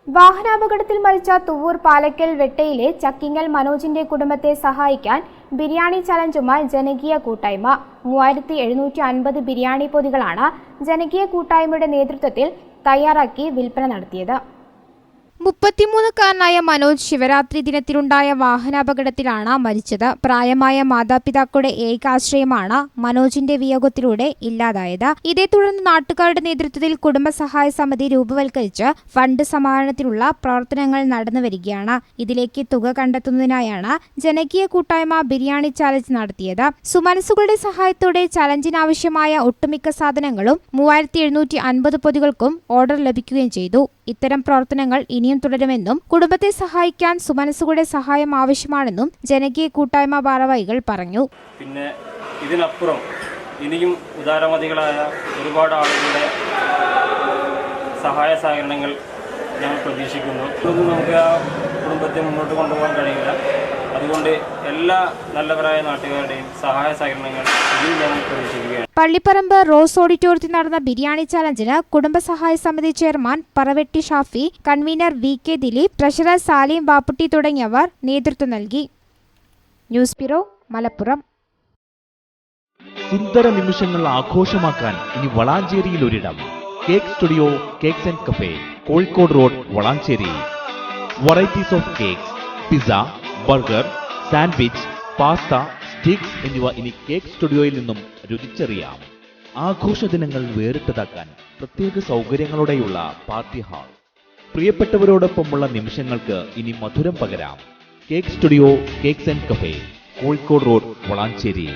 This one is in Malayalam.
വാഹനാപകടത്തിൽ മരിച്ച തുവൂർ പാലക്കൽ വെട്ടയിലെ ചക്കിങ്ങൽ മനോജിന്റെ കുടുംബത്തെ സഹായിക്കാൻ ബിരിയാണി ചലഞ്ചുമായി ജനകീയ കൂട്ടായ്മ 3750 ബിരിയാണി പൊതികളാണ് ജനകീയ കൂട്ടായ്മയുടെ നേതൃത്വത്തിൽ തയ്യാറാക്കി വിൽപ്പന നടത്തിയത്. 33-കാരനായ മനോജ് ശിവരാത്രി ദിനത്തിലുണ്ടായ വാഹനാപകടത്തിലാണ് മരിച്ചത്. പ്രായമായ മാതാപിതാക്കളുടെ ഏകാശ്രയമാണ് മനോജിന്റെ വിയോഗത്തിലൂടെ ഇല്ലാതായത്. ഇതേ തുടർന്ന് നാട്ടുകാരുടെ നേതൃത്വത്തിൽ കുടുംബസഹായ സമിതി രൂപവൽക്കരിച്ച് ഫണ്ട് സമാഹരണത്തിനുള്ള പ്രവർത്തനങ്ങൾ നടന്നുവരികയാണ്. ഇതിലേക്ക് തുക കണ്ടെത്തുന്നതിനായാണ് ജനകീയ കൂട്ടായ്മ ബിരിയാണി ചാലഞ്ച് നടത്തിയത്. സുമനസുകളുടെ സഹായത്തോടെ ചലഞ്ചിനാവശ്യമായ ഒട്ടുമിക്ക സാധനങ്ങളും 3750 പൊതികൾക്കും ഓർഡർ ലഭിക്കുകയും ചെയ്തു. ഇത്തരം പ്രവർത്തനങ്ങൾ ഇനിയും തുടരുമെന്നും കുടുംബത്തെ സഹായിക്കാൻ സുമനസുകളുടെ സഹായം ആവശ്യമാണെന്നും ജനകീയ കൂട്ടായ്മ ഭാരവാഹികൾ പറഞ്ഞു. പിന്നെ ഇതിനപ്പുറം ഇനിയും ഉദാരമതികളായ ഒരുപാട് ആളുകളുടെ സഹായ സഹകരണങ്ങൾ ഞങ്ങൾ പ്രതീക്ഷിക്കുന്നു. ഇതൊന്നും നമുക്ക് ആ കുടുംബത്തെ മുന്നോട്ട് കൊണ്ടുപോകാൻ കഴിയില്ല. അതുകൊണ്ട് എല്ലാ നല്ലവരായ നാട്ടുകാരുടെയും സഹായ സഹകരണങ്ങൾ ഇതിൽ ഞങ്ങൾ പ്രതീക്ഷിക്കുകയാണ്. പള്ളിപ്പറമ്പ് റോസ് ഓഡിറ്റോറിയത്തിൽ നടന്ന ബിരിയാണി ചലഞ്ചിന് കുടുംബസഹായ സമിതി chairman Paravetti Shafi, convener VK Dileep, treasurer Salim Vapputty തുടങ്ങിയവർ നേതൃത്വം നൽകി. News bureau, Malappuram. സുന്ദര നിമിഷങ്ങൾ ആഘോഷമാക്കാൻ ഇനി വളാഞ്ചേരിയിൽ ഒരിടം. Cake studio cakes and cafe, Kozhikode road, Valanchery. Varieties of cakes, pizza, burger, sandwich, pasta, sticks എന്നിവ ഇനി കേക്ക് സ്റ്റുഡിയോയിൽ നിന്നും രുചിച്ചറിയാം. ആഘോഷ ദിനങ്ങൾ വേറിട്ടതാക്കാൻ പ്രത്യേക സൗകര്യങ്ങളോടെയുള്ള പാർട്ടി ഹാൾ. പ്രിയപ്പെട്ടവരോടൊപ്പമുള്ള നിമിഷങ്ങൾക്ക് ഇനി മധുരം പകരാം. Cake studio cakes and cafe, Kozhikode road, Valanchery.